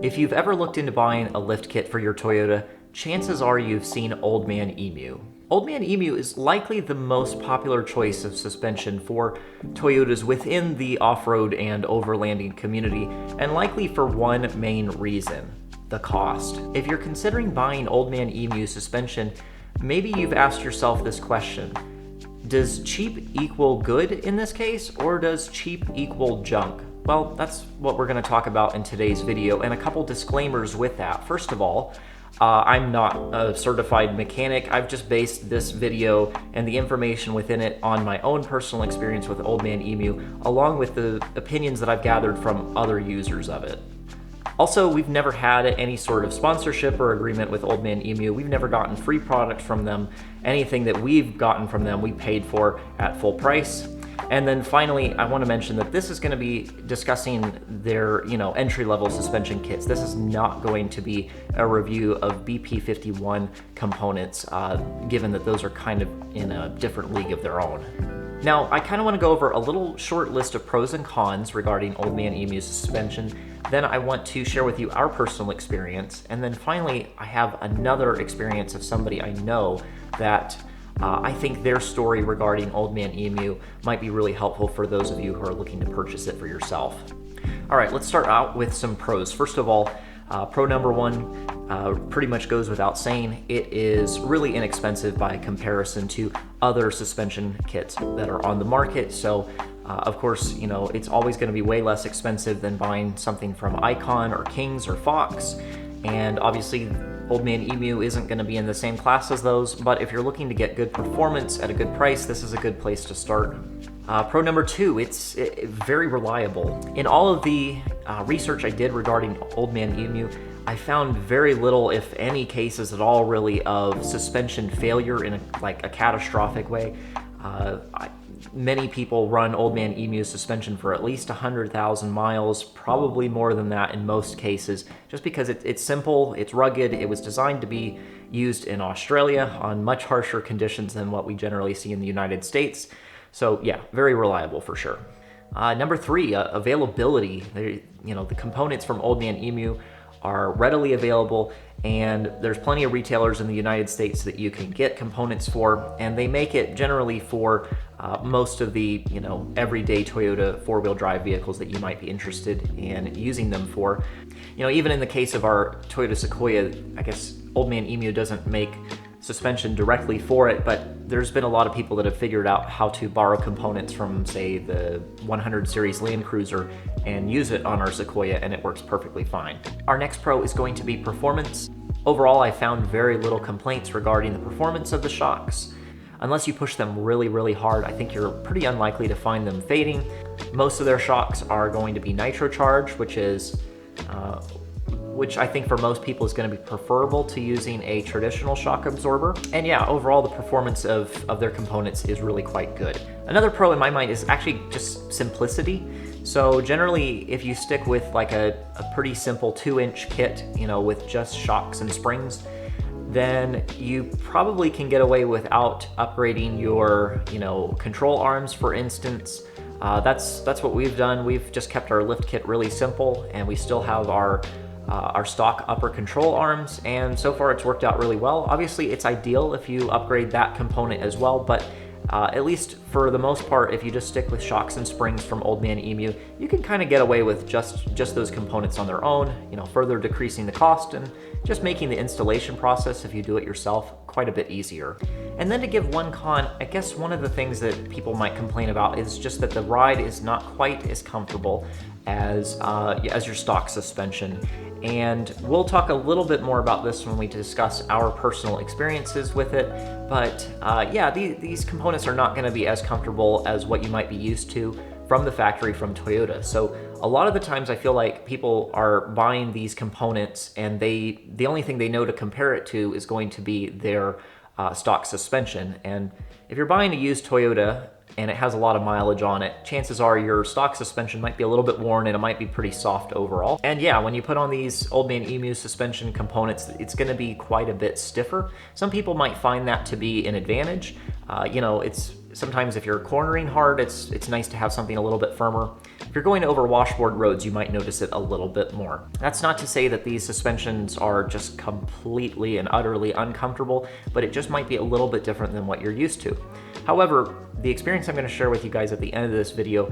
If you've ever looked into buying a lift kit for your Toyota, chances are you've seen Old Man Emu. Old Man Emu is likely the most popular choice of suspension for Toyotas within the off-road and overlanding community, and likely for one main reason: the cost. If you're considering buying Old Man Emu suspension, maybe you've asked yourself this question: does cheap equal good in this case, or does cheap equal junk? Well, that's what we're going to talk about in today's video, and a couple disclaimers with that. First of all, I'm not a certified mechanic. I've just based this video and the information within it on my own personal experience with Old Man Emu, along with the opinions that I've gathered from other users of it. Also, we've never had any sort of sponsorship or agreement with Old Man Emu. We've never gotten free product from them. Anything that we've gotten from them, we paid for at full price. And then finally, I want to mention that this is going to be discussing their, entry-level suspension kits. This is not going to be a review of BP51 components, given that those are kind of in a different league of their own. Now, I kind of want to go over a little short list of pros and cons regarding Old Man Emu suspension. Then I want to share with you our personal experience. And then finally, I have another experience of somebody I know that I think their story regarding Old Man Emu might be really helpful for those of you who are looking to purchase it for yourself. All right, let's start out with some pros. First of all, pro number one pretty much goes without saying. It is really inexpensive by comparison to other suspension kits that are on the market. So, of course, it's always going to be way less expensive than buying something from Icon or Kings or Fox. And obviously, Old Man Emu isn't going to be in the same class as those, but if you're looking to get good performance at a good price, this is a good place to start. Pro number two, it's very reliable. In all of the research I did regarding Old Man Emu, I found very little, if any, cases at all really of suspension failure in a catastrophic way. Many people run Old Man Emu suspension for at least 100,000 miles, probably more than that in most cases, just because it's simple, it's rugged, it was designed to be used in Australia on much harsher conditions than what we generally see in the United States. So yeah, very reliable for sure. Number three, availability. The components from Old Man Emu are readily available, and there's plenty of retailers in the United States that you can get components for, and they make it generally for most of the everyday Toyota four-wheel drive vehicles that you might be interested in using them for. Even in the case of our Toyota Sequoia, I guess Old Man Emu doesn't make suspension directly for it, but there's been a lot of people that have figured out how to borrow components from, say, the 100 series Land Cruiser and use it on our Sequoia, and it works perfectly fine. Our next pro is going to be performance. Overall, I found very little complaints regarding the performance of the shocks. Unless you push them really, really hard, I think you're pretty unlikely to find them fading. Most of their shocks are going to be nitro charged, which I think for most people is going to be preferable to using a traditional shock absorber. And yeah, overall the performance of their components is really quite good. Another pro in my mind is actually just simplicity. So generally, if you stick with like a pretty simple 2-inch kit, with just shocks and springs, then you probably can get away without upgrading your, control arms, for instance. That's what we've done. We've just kept our lift kit really simple, and we still have our stock upper control arms, and so far it's worked out really well. Obviously, it's ideal if you upgrade that component as well, but at least for the most part, if you just stick with shocks and springs from Old Man Emu, you can kind of get away with just those components on their own, further decreasing the cost and just making the installation process, if you do it yourself, quite a bit easier. And then to give one con, I guess one of the things that people might complain about is just that the ride is not quite as comfortable as your stock suspension. And we'll talk a little bit more about this when we discuss our personal experiences with it. But these components are not going to be as comfortable as what you might be used to from the factory from Toyota. So a lot of the times I feel like people are buying these components, and the only thing they know to compare it to is going to be their stock suspension. And if you're buying a used Toyota and it has a lot of mileage on it, chances are your stock suspension might be a little bit worn and it might be pretty soft overall. And yeah, when you put on these Old Man Emu suspension components, it's going to be quite a bit stiffer. Some people might find that to be an advantage. sometimes if you're cornering hard, it's nice to have something a little bit firmer. If you're going over washboard roads, you might notice it a little bit more. That's not to say that these suspensions are just completely and utterly uncomfortable, but it just might be a little bit different than what you're used to. However, the experience I'm going to share with you guys at the end of this video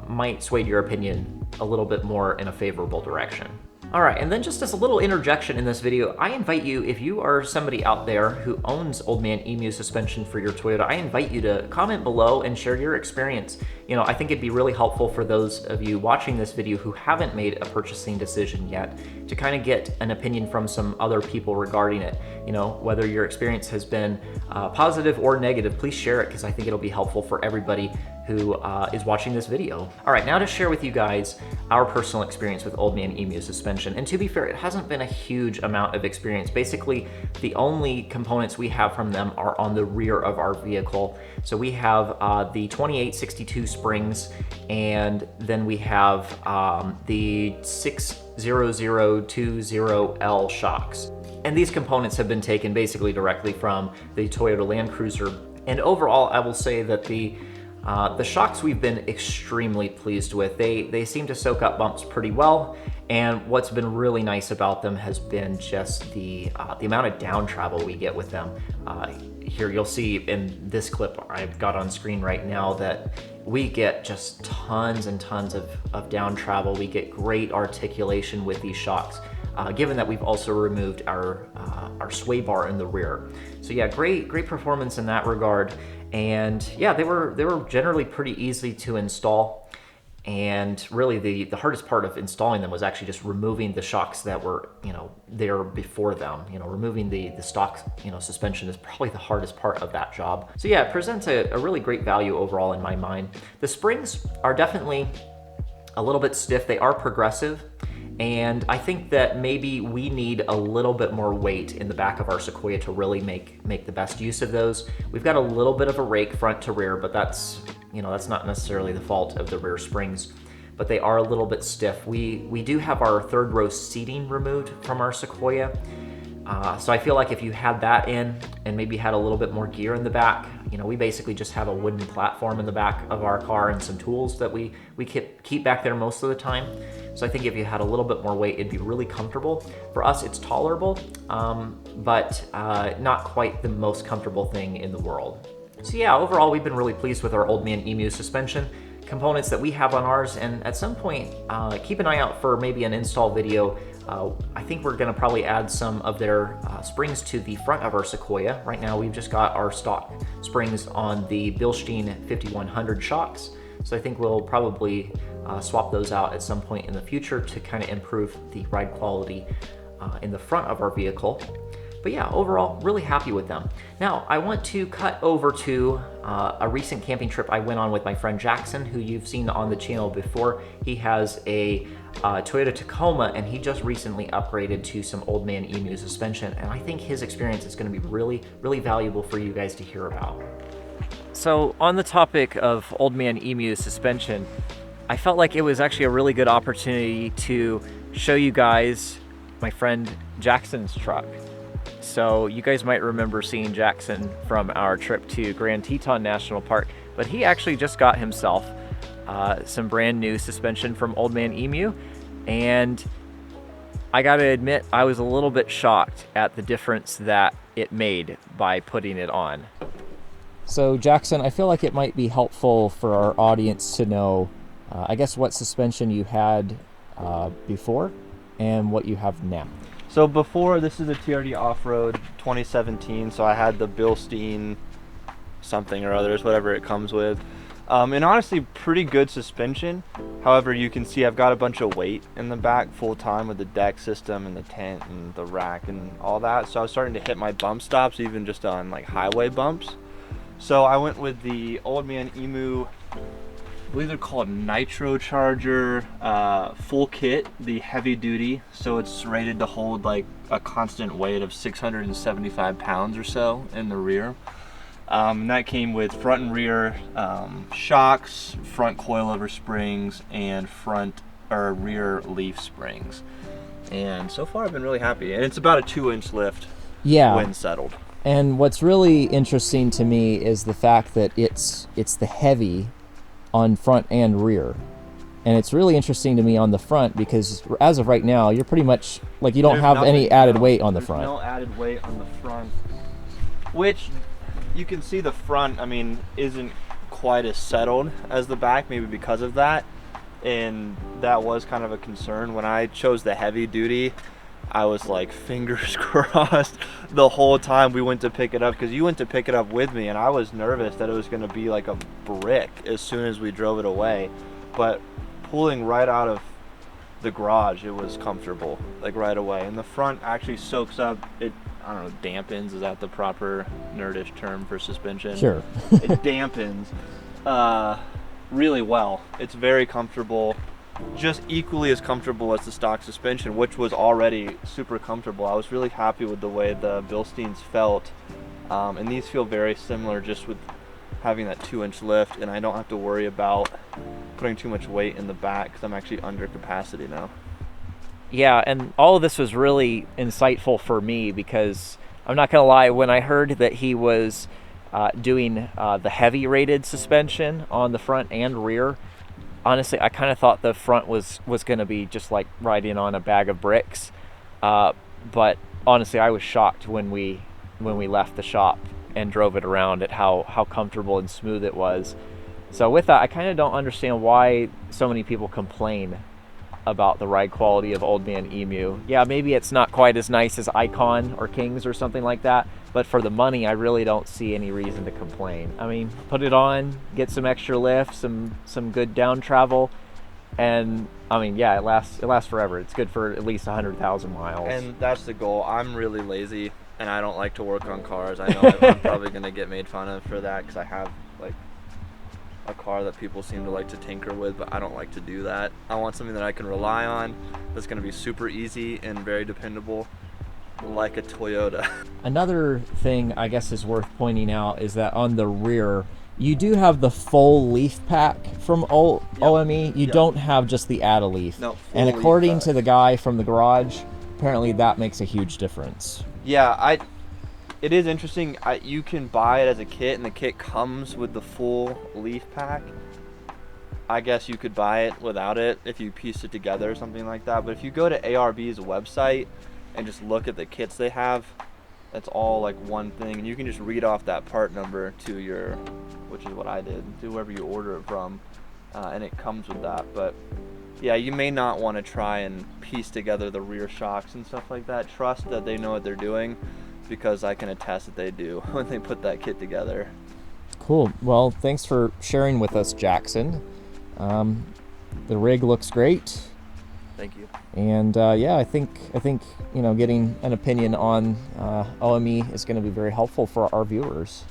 might sway your opinion a little bit more in a favorable direction. All right, and then just as a little interjection in this video, I invite you, if you are somebody out there who owns Old Man Emu suspension for your Toyota, I invite you to comment below and share your experience. You know, I think it'd be really helpful for those of you watching this video who haven't made a purchasing decision yet to kind of get an opinion from some other people regarding it. You know, whether your experience has been positive or negative, please share it because I think it'll be helpful for everybody who is watching this video. All right, now to share with you guys our personal experience with Old Man Emu suspension. And to be fair, it hasn't been a huge amount of experience. Basically, the only components we have from them are on the rear of our vehicle. So we have the 2862 springs, and then we have the 60020L shocks. And these components have been taken basically directly from the Toyota Land Cruiser. And overall, I will say that the shocks we've been extremely pleased with. They seem to soak up bumps pretty well, and what's been really nice about them has been just the amount of down travel we get with them. Here you'll see in this clip I've got on screen right now that we get just tons and tons of down travel. We get great articulation with these shocks, given that we've also removed our sway bar in the rear. So yeah, great performance in that regard. And yeah, they were generally pretty easy to install. And really the hardest part of installing them was actually just removing the shocks that were, you know, there before them. You know, removing the stock, you know, suspension is probably the hardest part of that job. So yeah, it presents a really great value overall in my mind. The springs are definitely a little bit stiff. They are progressive. And I think that maybe we need a little bit more weight in the back of our Sequoia to really make the best use of those. We've got a little bit of a rake front to rear, but that's, you know, that's not necessarily the fault of the rear springs, but they are a little bit stiff. We do have our third row seating removed from our Sequoia. So I feel like if you had that in and maybe had a little bit more gear in the back, you know, we basically just have a wooden platform in the back of our car and some tools that we keep back there most of the time. So I think if you had a little bit more weight, it'd be really comfortable. For us, it's tolerable, but not quite the most comfortable thing in the world. So yeah, overall, we've been really pleased with our Old Man Emu suspension components that we have on ours, and at some point, keep an eye out for maybe an install video. I think we're gonna probably add some of their springs to the front of our Sequoia. Right now, we've just got our stock springs on the Bilstein 5100 shocks. So I think we'll probably swap those out at some point in the future to kind of improve the ride quality in the front of our vehicle. But yeah, overall, really happy with them. Now, I want to cut over to a recent camping trip I went on with my friend Jackson, who you've seen on the channel before. He has a Toyota Tacoma, and he just recently upgraded to some Old Man Emu suspension, and I think his experience is gonna be really, really valuable for you guys to hear about. So on the topic of Old Man Emu suspension, I felt like it was actually a really good opportunity to show you guys my friend Jackson's truck. So you guys might remember seeing Jackson from our trip to Grand Teton National Park, but he actually just got himself some brand new suspension from Old Man Emu, and I gotta admit, I was a little bit shocked at the difference that it made by putting it on. So Jackson, I feel like it might be helpful for our audience to know, I guess, what suspension you had before and what you have now. So before, this is a TRD Off-Road 2017, so I had the Bilstein something or others, whatever it comes with. And honestly, pretty good suspension. However, you can see I've got a bunch of weight in the back full time with the deck system and the tent and the rack and all that. So I was starting to hit my bump stops, even just on like highway bumps. So I went with the Old Man Emu, I believe they're called Nitro Charger full kit, the heavy duty. So it's rated to hold like a constant weight of 675 pounds or so in the rear. And that came with front and rear shocks, front coilover springs, and front or rear leaf springs. And so far I've been really happy. And it's about a 2-inch lift when settled. And what's really interesting to me is the fact that it's the heavy on front and rear. And it's really interesting to me on the front because as of right now, you're pretty much like you don't have any added weight on the front. No added weight on the front, which you can see the front, I mean, isn't quite as settled as the back, maybe because of that. And that was kind of a concern. When I chose the heavy duty, I was like fingers crossed the whole time we went to pick it up, because you went to pick it up with me and I was nervous that it was going to be like a brick as soon as we drove it away. But pulling right out of the garage, it was comfortable, like right away. And the front actually soaks up, it, I don't know, dampens, is that the proper nerdish term for suspension? Sure. It dampens really well. It's very comfortable, just equally as comfortable as the stock suspension, which was already super comfortable. I was really happy with the way the Bilsteins felt, and these feel very similar just with having that 2-inch lift, and I don't have to worry about putting too much weight in the back because I'm actually under capacity now. Yeah, and all of this was really insightful for me because I'm not gonna lie, when I heard that he was doing the heavy rated suspension on the front and rear, honestly, I kind of thought the front was gonna be just like riding on a bag of bricks. But honestly, I was shocked when we left the shop and drove it around at how comfortable and smooth it was. So with that, I kind of don't understand why so many people complain about the ride quality of Old Man Emu. Yeah, maybe it's not quite as nice as Icon or Kings or something like that, but for the money, I really don't see any reason to complain. I mean, put it on, get some extra lift, some good down travel, and I mean, yeah, it lasts forever. It's good for at least 100,000 miles. And that's the goal. I'm really lazy and I don't like to work on cars. I know I'm probably gonna get made fun of for that because I have like a car that people seem to like to tinker with, but I don't like to do that. I want something that I can rely on, that's gonna be super easy and very dependable, like a Toyota. Another thing I guess is worth pointing out is that on the rear, you do have the full leaf pack from OME. You don't have just the add-a-leaf. No, and according to the guy from the garage, apparently that makes a huge difference. Yeah, it is interesting. You can buy it as a kit, and the kit comes with the full leaf pack. I guess you could buy it without it if you piece it together or something like that. But if you go to ARB's website and just look at the kits they have, that's all like one thing, and you can just read off that part number to your, which is what I did, to whoever you order it from, and it comes with that. But yeah, you may not want to try and piece together the rear shocks and stuff like that. Trust that they know what they're doing, because I can attest that they do when they put that kit together. Cool. Well, thanks for sharing with us, Jackson. The rig looks great. Thank you. And yeah, I think you know, getting an opinion on OME is going to be very helpful for our viewers.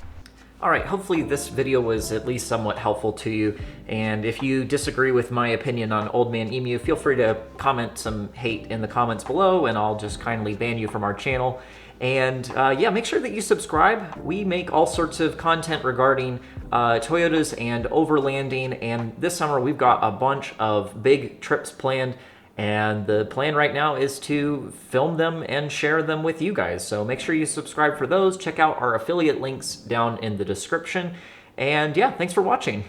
All right, hopefully this video was at least somewhat helpful to you. And if you disagree with my opinion on Old Man Emu, feel free to comment some hate in the comments below, and I'll just kindly ban you from our channel. And yeah, make sure that you subscribe. We make all sorts of content regarding Toyotas and overlanding, and this summer we've got a bunch of big trips planned, and the plan right now is to film them and share them with you guys. So make sure you subscribe for those. Check out our affiliate links down in the description. And yeah, thanks for watching.